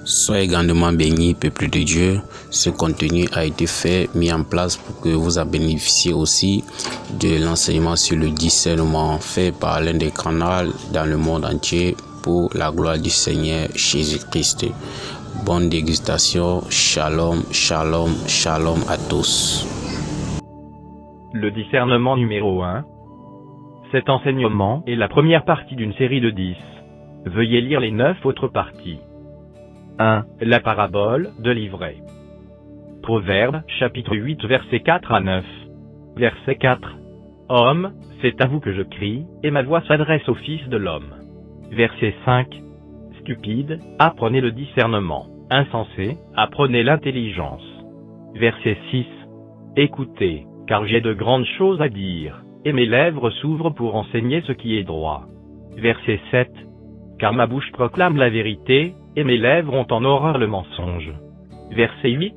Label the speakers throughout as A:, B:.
A: Soyez grandement bénis, peuple de Dieu. Ce contenu a été mis en place pour que vous en bénéficiez aussi de l'enseignement sur le discernement fait par l'un des canaux dans le monde entier pour la gloire du Seigneur Jésus-Christ. Bonne dégustation. Shalom, shalom, shalom à tous.
B: Le discernement numéro 1. Cet enseignement est la première partie d'une série de 10. Veuillez lire les 9 autres parties. 1. La parabole de l'ivraie. Proverbes, chapitre 8, versets 4 à 9. Verset 4. Homme, c'est à vous que je crie, et ma voix s'adresse au Fils de l'homme. Verset 5. Stupide, apprenez le discernement. Insensé, apprenez l'intelligence. Verset 6. Écoutez, car j'ai de grandes choses à dire, et mes lèvres s'ouvrent pour enseigner ce qui est droit. Verset 7. Car ma bouche proclame la vérité, et mes lèvres ont en horreur le mensonge. Verset 8.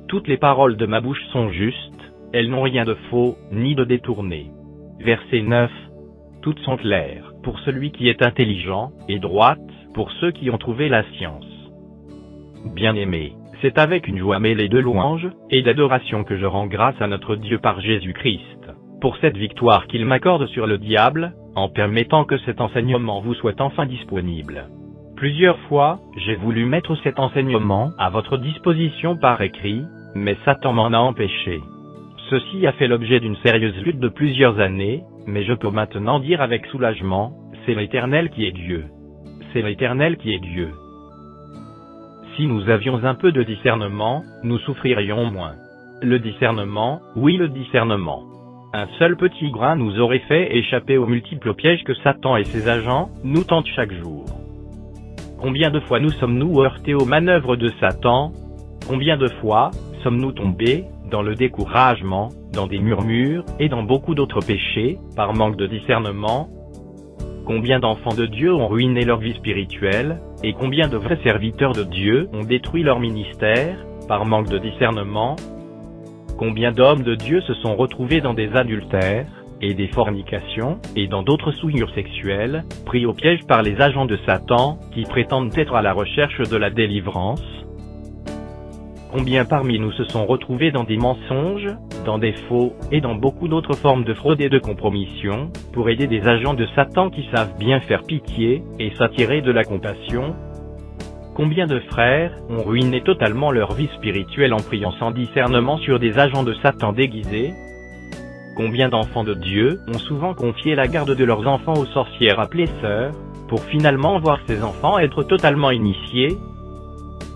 B: Toutes les paroles de ma bouche sont justes, elles n'ont rien de faux, ni de détourné. Verset 9. Toutes sont claires, pour celui qui est intelligent, et droites, pour ceux qui ont trouvé la science. Bien-aimés, c'est avec une joie mêlée de louanges, et d'adoration que je rends grâce à notre Dieu par Jésus-Christ, pour cette victoire qu'il m'accorde sur le diable, en permettant que cet enseignement vous soit enfin disponible. Plusieurs fois, j'ai voulu mettre cet enseignement à votre disposition par écrit, mais Satan m'en a empêché. Ceci a fait l'objet d'une sérieuse lutte de plusieurs années, mais je peux maintenant dire avec soulagement, c'est l'Éternel qui est Dieu. C'est l'Éternel qui est Dieu. Si nous avions un peu de discernement, nous souffririons moins. Le discernement, oui le discernement. Un seul petit grain nous aurait fait échapper aux multiples pièges que Satan et ses agents nous tentent chaque jour. Combien de fois nous sommes-nous heurtés aux manœuvres de Satan? Combien de fois sommes-nous tombés dans le découragement, dans des murmures et dans beaucoup d'autres péchés, par manque de discernement? Combien d'enfants de Dieu ont ruiné leur vie spirituelle, et combien de vrais serviteurs de Dieu ont détruit leur ministère, par manque de discernement? Combien d'hommes de Dieu se sont retrouvés dans des adultères, et des fornications, et dans d'autres souillures sexuelles, pris au piège par les agents de Satan, qui prétendent être à la recherche de la délivrance? Combien parmi nous se sont retrouvés dans des mensonges, dans des faux, et dans beaucoup d'autres formes de fraude et de compromission, pour aider des agents de Satan qui savent bien faire pitié, et s'attirer de la compassion? Combien de frères ont ruiné totalement leur vie spirituelle en priant sans discernement sur des agents de Satan déguisés? Combien d'enfants de Dieu ont souvent confié la garde de leurs enfants aux sorcières appelées sœurs, pour finalement voir ces enfants être totalement initiés?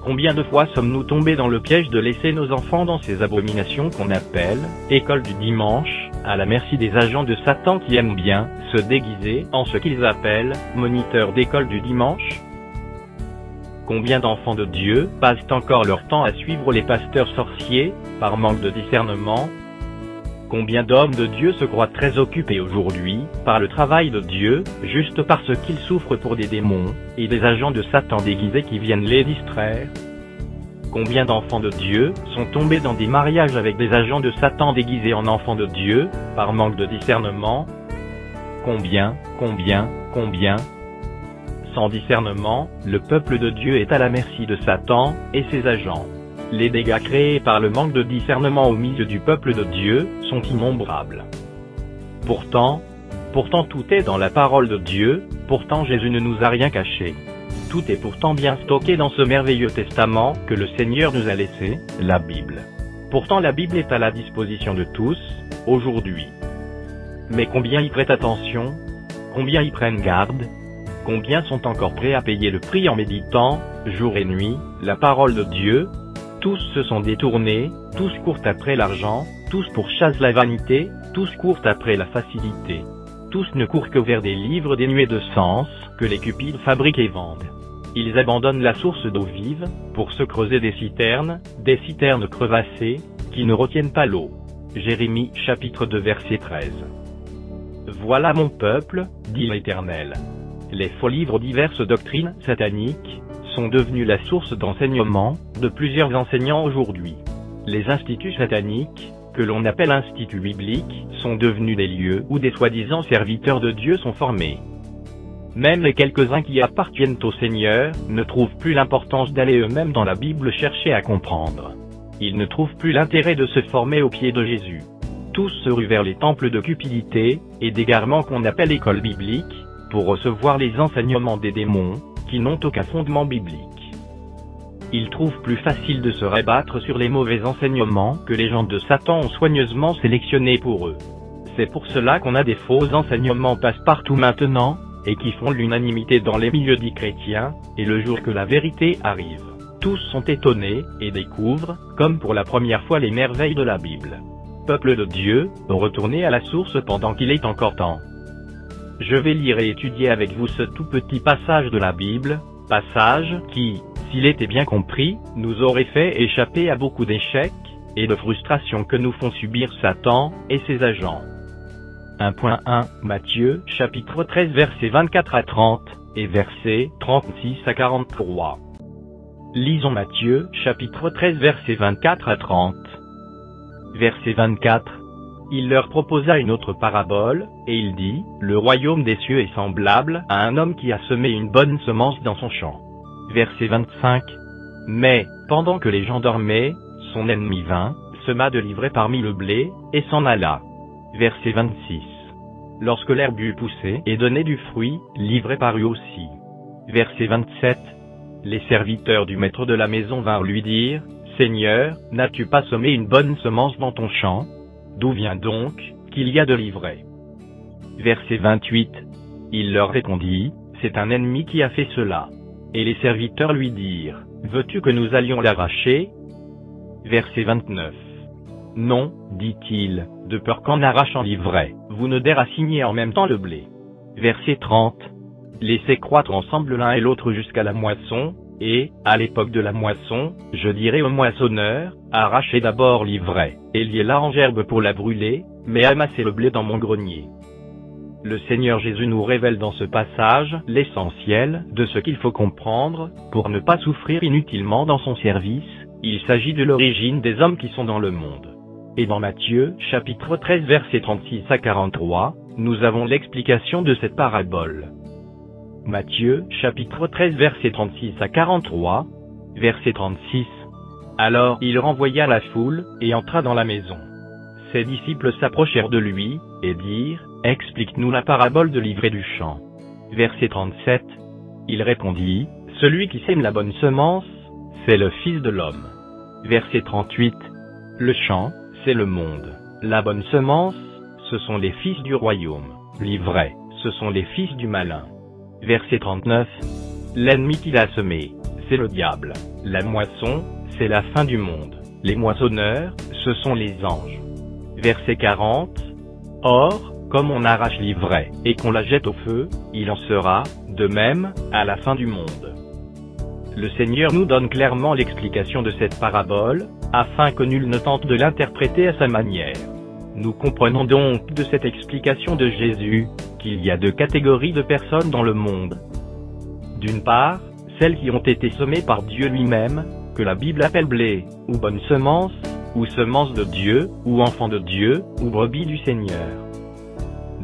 B: Combien de fois sommes-nous tombés dans le piège de laisser nos enfants dans ces abominations qu'on appelle école du dimanche, à la merci des agents de Satan qui aiment bien se déguiser en ce qu'ils appellent moniteurs d'école du dimanche? Combien d'enfants de Dieu passent encore leur temps à suivre les pasteurs sorciers, par manque de discernement? Combien d'hommes de Dieu se croient très occupés aujourd'hui, par le travail de Dieu, juste parce qu'ils souffrent pour des démons, et des agents de Satan déguisés qui viennent les distraire? Combien d'enfants de Dieu sont tombés dans des mariages avec des agents de Satan déguisés en enfants de Dieu, par manque de discernement? Combien? Sans discernement, le peuple de Dieu est à la merci de Satan et ses agents. Les dégâts créés par le manque de discernement au milieu du peuple de Dieu sont innombrables. Pourtant tout est dans la parole de Dieu, pourtant Jésus ne nous a rien caché. Tout est pourtant bien stocké dans ce merveilleux testament que le Seigneur nous a laissé, la Bible. Pourtant la Bible est à la disposition de tous, aujourd'hui. Mais combien y prêtent attention? Combien y prennent garde? Combien sont encore prêts à payer le prix en méditant, jour et nuit, la parole de Dieu? Tous se sont détournés, tous courent après l'argent, tous pourchassent la vanité, tous courent après la facilité. Tous ne courent que vers des livres dénués de sens, que les cupides fabriquent et vendent. Ils abandonnent la source d'eau vive, pour se creuser des citernes crevassées, qui ne retiennent pas l'eau. Jérémie, chapitre 2, verset 13. Voilà mon peuple, dit l'Éternel. Les faux livres diverses doctrines sataniques sont devenus la source d'enseignement de plusieurs enseignants aujourd'hui. Les instituts sataniques, que l'on appelle instituts bibliques, sont devenus des lieux où des soi-disant serviteurs de Dieu sont formés. Même les quelques-uns qui appartiennent au Seigneur ne trouvent plus l'importance d'aller eux-mêmes dans la Bible chercher à comprendre. Ils ne trouvent plus l'intérêt de se former aux pieds de Jésus. Tous se ruent vers les temples de cupidité et d'égarement qu'on appelle école biblique, pour recevoir les enseignements des démons, qui n'ont aucun fondement biblique. Ils trouvent plus facile de se rabattre sur les mauvais enseignements que les gens de Satan ont soigneusement sélectionnés pour eux. C'est pour cela qu'on a des faux enseignements passe-partout maintenant, et qui font l'unanimité dans les milieux dits chrétiens, et le jour que la vérité arrive, tous sont étonnés, et découvrent, comme pour la première fois les merveilles de la Bible. Peuple de Dieu, retournez à la source pendant qu'il est encore temps. Je vais lire et étudier avec vous ce tout petit passage de la Bible, passage qui, s'il était bien compris, nous aurait fait échapper à beaucoup d'échecs et de frustrations que nous font subir Satan et ses agents. 1.1 Matthieu, chapitre 13 versets 24 à 30, et versets 36 à 43. Lisons Matthieu, chapitre 13 versets 24 à 30. Verset 24. Il leur proposa une autre parabole, et il dit, « Le royaume des cieux est semblable à un homme qui a semé une bonne semence dans son champ. » Verset 25. Mais, pendant que les gens dormaient, son ennemi vint, sema de l'ivraie parmi le blé, et s'en alla. Verset 26. Lorsque l'herbe eut poussé et donné du fruit, l'ivraie parut aussi. Verset 27. Les serviteurs du maître de la maison vinrent lui dire, « Seigneur, n'as-tu pas semé une bonne semence dans ton champ? D'où vient donc qu'il y a de l'ivraie ?» Verset 28. Il leur répondit, « C'est un ennemi qui a fait cela. » Et les serviteurs lui dirent, « Veux-tu que nous allions l'arracher ?» Verset 29. « Non, dit-il, de peur qu'en arrachant l'ivraie, vous ne déraciniez en même temps le blé. » Verset 30. « Laissez croître ensemble l'un et l'autre jusqu'à la moisson, et, à l'époque de la moisson, je dirai au moissonneur, arrachez d'abord l'ivraie, et liez-la en gerbe pour la brûler, mais amassez le blé dans mon grenier. » Le Seigneur Jésus nous révèle dans ce passage l'essentiel de ce qu'il faut comprendre, pour ne pas souffrir inutilement dans son service. Il s'agit de l'origine des hommes qui sont dans le monde. Et dans Matthieu, chapitre 13 versets 36 à 43, nous avons l'explication de cette parabole. Matthieu, chapitre 13 versets 36 à 43, verset 36. Alors il renvoya la foule, et entra dans la maison. Ses disciples s'approchèrent de lui, et dirent, « Explique-nous la parabole de l'ivraie du champ. » Verset 37. Il répondit, « Celui qui sème la bonne semence, c'est le Fils de l'homme. » Verset 38. Le champ, c'est le monde. La bonne semence, ce sont les fils du royaume. L'ivraie, ce sont les fils du malin. Verset 39. L'ennemi qui l'a semé, c'est le diable. La moisson, c'est la fin du monde. Les moissonneurs, ce sont les anges. Verset 40. Or, comme on arrache l'ivraie, et qu'on la jette au feu, il en sera, de même, à la fin du monde. Le Seigneur nous donne clairement l'explication de cette parabole, afin que nul ne tente de l'interpréter à sa manière. Nous comprenons donc de cette explication de Jésus, qu'il y a deux catégories de personnes dans le monde. D'une part, celles qui ont été semées par Dieu lui-même, que la Bible appelle blé, ou bonne semence, ou semence de Dieu, ou enfant de Dieu, ou brebis du Seigneur.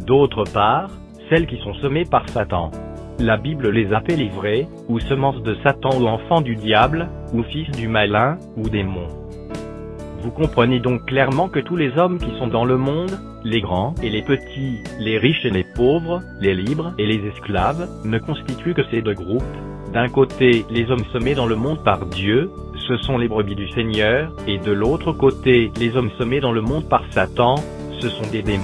B: D'autre part, celles qui sont semées par Satan. La Bible les appelle ivraie, ou semence de Satan ou enfant du diable, ou fils du malin, ou démon. Vous comprenez donc clairement que tous les hommes qui sont dans le monde, les grands et les petits, les riches et les pauvres, les libres et les esclaves, ne constituent que ces deux groupes. D'un côté, les hommes semés dans le monde par Dieu, ce sont les brebis du Seigneur, et de l'autre côté, les hommes semés dans le monde par Satan, ce sont des démons.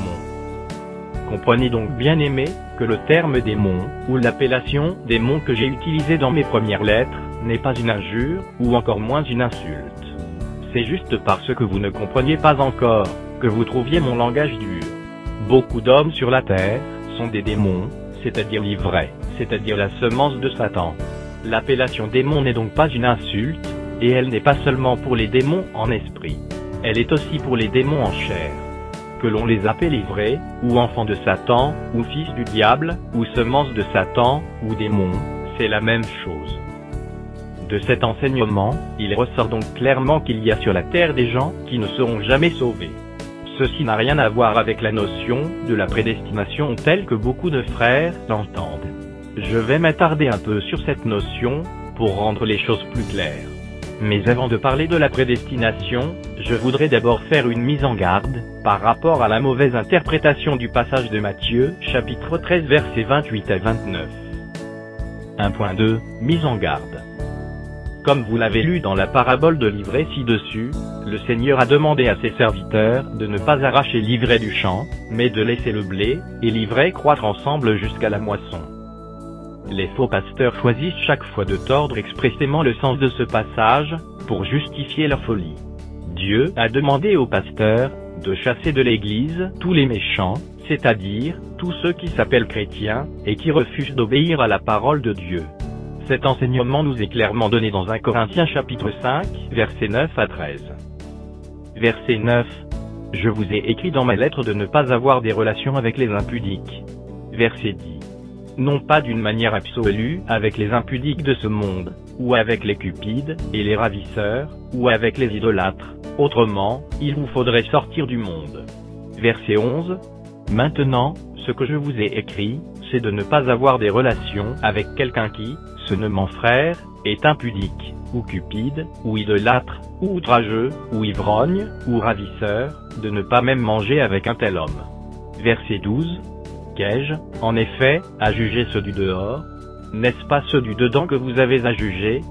B: Comprenez donc, bien-aimés, que le terme démon, ou l'appellation démon que j'ai utilisé dans mes premières lettres, n'est pas une injure, ou encore moins une insulte. C'est juste parce que vous ne compreniez pas encore, que vous trouviez mon langage dur. Beaucoup d'hommes sur la terre, sont des démons, c'est-à-dire l'ivraie, c'est-à-dire la semence de Satan. L'appellation démon n'est donc pas une insulte, et elle n'est pas seulement pour les démons en esprit. Elle est aussi pour les démons en chair. Que l'on les appelle ivraie, ou enfants de Satan, ou fils du diable, ou semence de Satan, ou démons, c'est la même chose. De cet enseignement, il ressort donc clairement qu'il y a sur la terre des gens qui ne seront jamais sauvés. Ceci n'a rien à voir avec la notion de la prédestination telle que beaucoup de frères l'entendent. je vais m'attarder un peu sur cette notion, pour rendre les choses plus claires. Mais avant de parler de la prédestination, je voudrais d'abord faire une mise en garde, par rapport à la mauvaise interprétation du passage de Matthieu, chapitre 13 versets 28 à 29. 1.2. Mise en garde. Comme vous l'avez lu dans la parabole de l'ivraie ci-dessus, le Seigneur a demandé à ses serviteurs de ne pas arracher l'ivraie du champ, mais de laisser le blé et l'ivraie croître ensemble jusqu'à la moisson. Les faux pasteurs choisissent chaque fois de tordre expressément le sens de ce passage, pour justifier leur folie. Dieu a demandé aux pasteurs de chasser de l'Église tous les méchants, c'est-à-dire tous ceux qui s'appellent chrétiens et qui refusent d'obéir à la parole de Dieu. Cet enseignement nous est clairement donné dans 1 Corinthiens chapitre 5, versets 9 à 13. Verset 9. Je vous ai écrit dans ma lettre de ne pas avoir des relations avec les impudiques. Verset 10. Non pas d'une manière absolue avec les impudiques de ce monde, ou avec les cupides et les ravisseurs, ou avec les idolâtres. Autrement, il vous faudrait sortir du monde. Verset 11. Maintenant, ce que je vous ai écrit, c'est de ne pas avoir des relations avec quelqu'un qui, se nommant frère, est impudique, ou cupide, ou idolâtre, ou outrageux, ou ivrogne, ou ravisseur, de ne pas même manger avec un tel homme. Verset 12. Qu'ai-je, en effet, à juger ceux du dehors? N'est-ce pas ceux du dedans que vous avez à juger?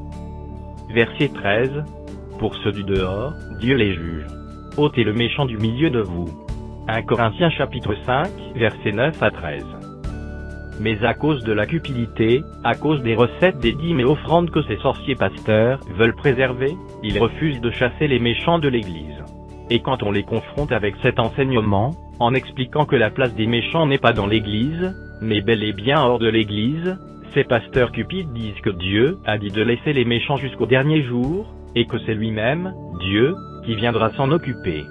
B: Verset 13. Pour ceux du dehors, Dieu les juge. Ôtez le méchant du milieu de vous. 1 Corinthiens chapitre 5, versets 9 à 13. Mais à cause de la cupidité, à cause des recettes des dîmes et offrandes que ces sorciers pasteurs veulent préserver, ils refusent de chasser les méchants de l'Église. Et quand on les confronte avec cet enseignement, en expliquant que la place des méchants n'est pas dans l'Église, mais bel et bien hors de l'Église, ces pasteurs cupides disent que Dieu a dit de laisser les méchants jusqu'au dernier jour, et que c'est lui-même, Dieu, qui viendra s'en occuper.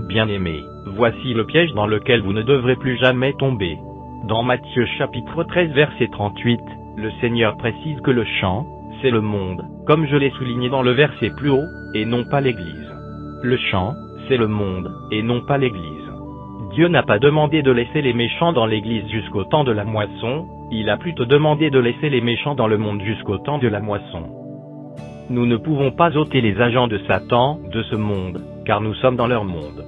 B: Bien-aimés, voici le piège dans lequel vous ne devrez plus jamais tomber. Dans Matthieu chapitre 13 verset 38, le Seigneur précise que le champ, c'est le monde, comme je l'ai souligné dans le verset plus haut, et non pas l'Église. Le champ, c'est le monde, et non pas l'Église. Dieu n'a pas demandé de laisser les méchants dans l'Église jusqu'au temps de la moisson, il a plutôt demandé de laisser les méchants dans le monde jusqu'au temps de la moisson. Nous ne pouvons pas ôter les agents de Satan, de ce monde, car nous sommes dans leur monde.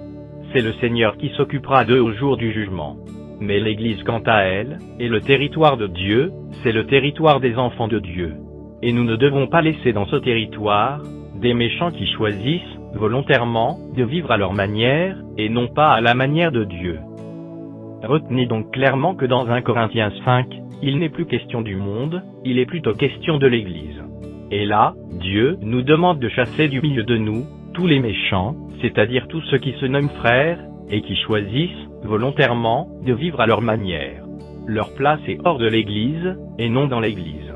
B: C'est le Seigneur qui s'occupera d'eux au jour du jugement. Mais l'Église quant à elle, est le territoire de Dieu, c'est le territoire des enfants de Dieu. Et nous ne devons pas laisser dans ce territoire, des méchants qui choisissent, volontairement, de vivre à leur manière, et non pas à la manière de Dieu. Retenez donc clairement que dans 1 Corinthiens 5, il n'est plus question du monde, il est plutôt question de l'Église. Et là, Dieu nous demande de chasser du milieu de nous, tous les méchants, c'est-à-dire tous ceux qui se nomment frères, et qui choisissent, volontairement, de vivre à leur manière. Leur place est hors de l'Église, et non dans l'Église.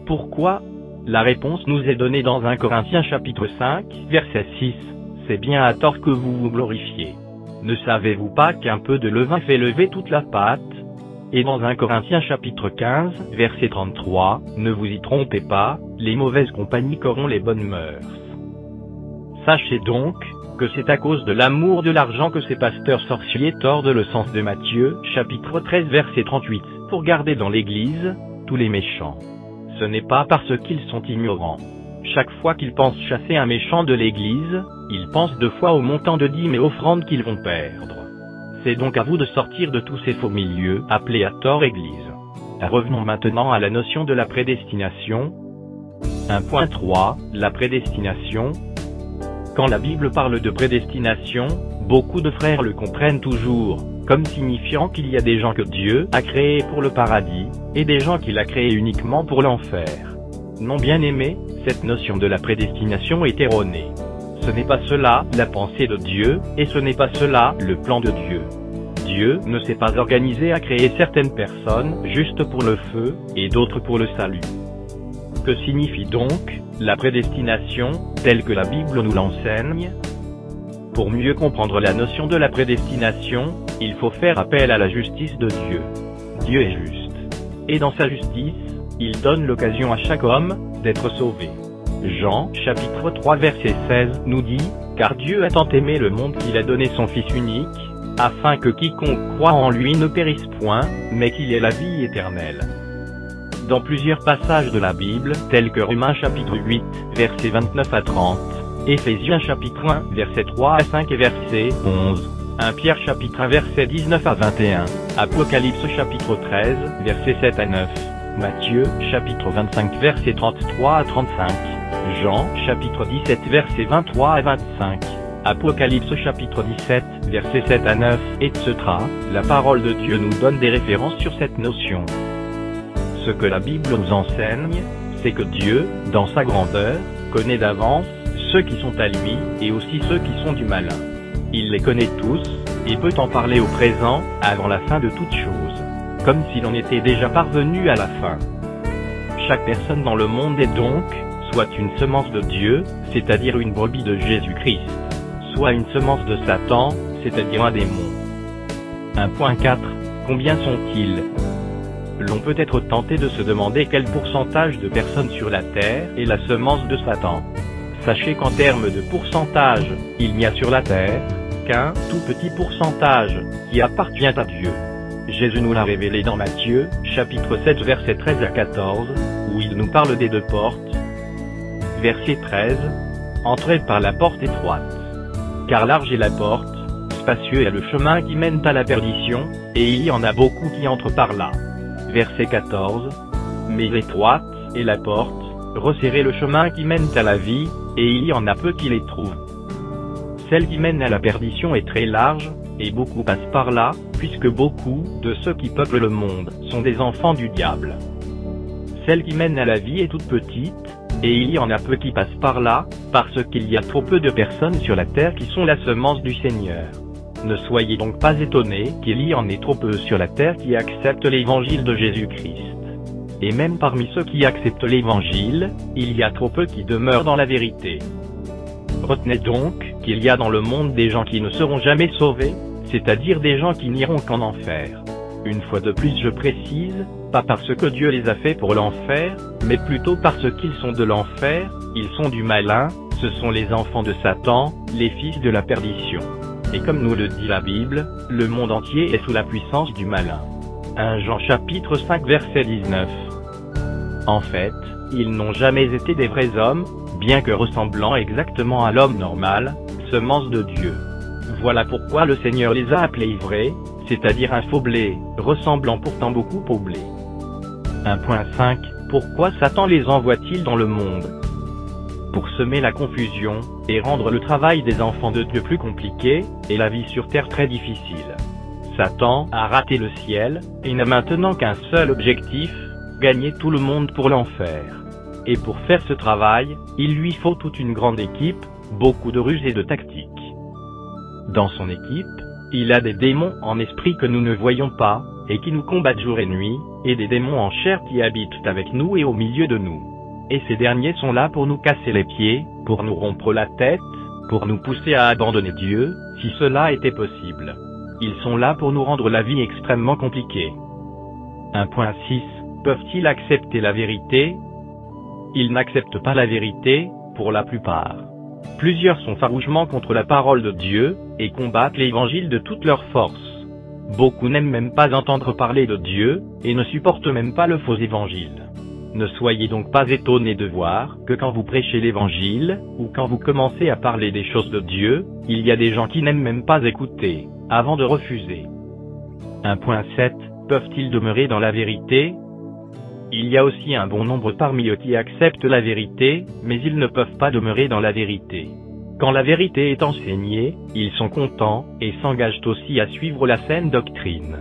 B: Pourquoi? La réponse nous est donnée dans 1 Corinthiens chapitre 5, verset 6. C'est bien à tort que vous vous glorifiez. Ne savez-vous pas qu'un peu de levain fait lever toute la pâte? Et dans 1 Corinthiens chapitre 15, verset 33, ne vous y trompez pas, les mauvaises compagnies corrompent les bonnes mœurs. Sachez donc, que c'est à cause de l'amour de l'argent que ces pasteurs sorciers tordent le sens de Matthieu, chapitre 13 verset 38, pour garder dans l'Église, tous les méchants. Ce n'est pas parce qu'ils sont ignorants. Chaque fois qu'ils pensent chasser un méchant de l'Église, ils pensent 2 fois au montant de dîmes et offrandes qu'ils vont perdre. C'est donc à vous de sortir de tous ces faux milieux, appelés à tort Église. Revenons maintenant à la notion de la prédestination. 1.3, la prédestination. Quand la Bible parle de prédestination, beaucoup de frères le comprennent toujours, comme signifiant qu'il y a des gens que Dieu a créés pour le paradis, et des gens qu'il a créés uniquement pour l'enfer. Non bien-aimés, cette notion de la prédestination est erronée. Ce n'est pas cela la pensée de Dieu, et ce n'est pas cela le plan de Dieu. Dieu ne s'est pas organisé à créer certaines personnes juste pour le feu, et d'autres pour le salut. Que signifie donc la prédestination, telle que la Bible nous l'enseigne? Pour mieux comprendre la notion de la prédestination, il faut faire appel à la justice de Dieu. Dieu est juste. Et dans sa justice, il donne l'occasion à chaque homme d'être sauvé. Jean, chapitre 3 verset 16, nous dit, « Car Dieu a tant aimé le monde qu'il a donné son Fils unique, afin que quiconque croit en lui ne périsse point, mais qu'il ait la vie éternelle. » dans plusieurs passages de la Bible, tels que Romains chapitre 8, versets 29 à 30, Éphésiens chapitre 1, versets 3 à 5 et verset 11, 1 Pierre chapitre 1 versets 19 à 21, Apocalypse chapitre 13, versets 7 à 9, Matthieu chapitre 25 versets 33 à 35, Jean chapitre 17 versets 23 à 25, Apocalypse chapitre 17, versets 7 à 9, etc. La parole de Dieu nous donne des références sur cette notion. Ce que la Bible nous enseigne, c'est que Dieu, dans sa grandeur, connaît d'avance ceux qui sont à lui, et aussi ceux qui sont du malin. Il les connaît tous, et peut en parler au présent, avant la fin de toutes choses, comme si l'on était déjà parvenu à la fin. Chaque personne dans le monde est donc, soit une semence de Dieu, c'est-à-dire une brebis de Jésus-Christ, soit une semence de Satan, c'est-à-dire un démon. 1.4. Combien sont-ils? L'on peut être tenté de se demander quel pourcentage de personnes sur la terre est la semence de Satan. Sachez qu'en termes de pourcentage, il n'y a sur la terre qu'un tout petit pourcentage qui appartient à Dieu. Jésus nous l'a révélé dans Matthieu, chapitre 7 versets 13 à 14, où il nous parle des deux portes. Verset 13. Entrez par la porte étroite. Car large est la porte, spacieux est le chemin qui mène à la perdition, et il y en a beaucoup qui entrent par là. Verset 14. Mais étroite est la porte, resserrez le chemin qui mène à la vie, et il y en a peu qui les trouvent. Celle qui mène à la perdition est très large, et beaucoup passent par là, puisque beaucoup de ceux qui peuplent le monde sont des enfants du diable. Celle qui mène à la vie est toute petite, et il y en a peu qui passent par là, parce qu'il y a trop peu de personnes sur la terre qui sont la semence du Seigneur. Ne soyez donc pas étonnés qu'il y en ait trop peu sur la terre qui acceptent l'évangile de Jésus-Christ. Et même parmi ceux qui acceptent l'évangile, il y a trop peu qui demeurent dans la vérité. Retenez donc qu'il y a dans le monde des gens qui ne seront jamais sauvés, c'est-à-dire des gens qui n'iront qu'en enfer. Une fois de plus je précise, pas parce que Dieu les a faits pour l'enfer, mais plutôt parce qu'ils sont de l'enfer, ils sont du malin, ce sont les enfants de Satan, les fils de la perdition. Et comme nous le dit la Bible, le monde entier est sous la puissance du malin. 1 Jean chapitre 5 verset 19. En fait, ils n'ont jamais été des vrais hommes, bien que ressemblant exactement à l'homme normal, semence de Dieu. Voilà pourquoi le Seigneur les a appelés vrais, c'est-à-dire un faux blé, ressemblant pourtant beaucoup au blé. 1.5. Pourquoi Satan les envoie-t-il dans le monde? Pour semer la confusion, et rendre le travail des enfants de Dieu plus compliqué, et la vie sur terre très difficile. Satan a raté le ciel, et n'a maintenant qu'un seul objectif, gagner tout le monde pour l'enfer. Et pour faire ce travail, il lui faut toute une grande équipe, beaucoup de ruses et de tactiques. Dans son équipe, il a des démons en esprit que nous ne voyons pas, et qui nous combattent jour et nuit, et des démons en chair qui habitent avec nous et au milieu de nous. Et ces derniers sont là pour nous casser les pieds, pour nous rompre la tête, pour nous pousser à abandonner Dieu, si cela était possible. Ils sont là pour nous rendre la vie extrêmement compliquée. 1.6. Peuvent-ils accepter la vérité? Ils n'acceptent pas la vérité, pour la plupart. Plusieurs sont farouchement contre la parole de Dieu, et combattent l'évangile de toute leur force. Beaucoup n'aiment même pas entendre parler de Dieu, et ne supportent même pas le faux évangile. Ne soyez donc pas étonnés de voir que quand vous prêchez l'évangile, ou quand vous commencez à parler des choses de Dieu, il y a des gens qui n'aiment même pas écouter, avant de refuser. 1.7. Peuvent-ils demeurer dans la vérité? Il y a aussi un bon nombre parmi eux qui acceptent la vérité, mais ils ne peuvent pas demeurer dans la vérité. Quand la vérité est enseignée, ils sont contents, et s'engagent aussi à suivre la saine doctrine.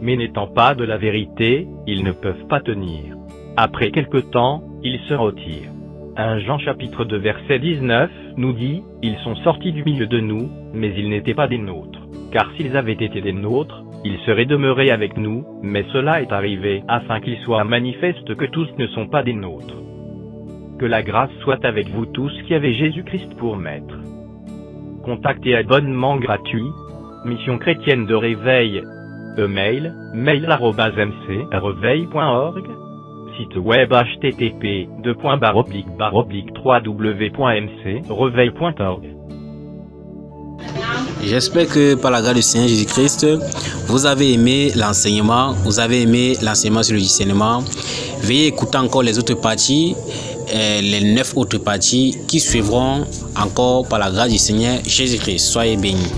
B: Mais n'étant pas de la vérité, ils ne peuvent pas tenir. Après quelque temps, ils se retirent. 1 Jean chapitre 2 verset 19, nous dit, « Ils sont sortis du milieu de nous, mais ils n'étaient pas des nôtres. Car s'ils avaient été des nôtres, ils seraient demeurés avec nous, mais cela est arrivé afin qu'il soit manifeste que tous ne sont pas des nôtres. » Que la grâce soit avec vous tous qui avez Jésus-Christ pour maître. Contact et abonnement gratuit. Mission chrétienne de réveil. E-mail, mail@mc-reveil.org. Site web http://www.mc-reveil.org
A: J'espère que par la grâce du Seigneur Jésus-Christ, vous avez aimé l'enseignement, sur le discernement. Veuillez écouter encore les autres parties, les 9 autres parties qui suivront encore par la grâce du Seigneur Jésus-Christ. Soyez bénis.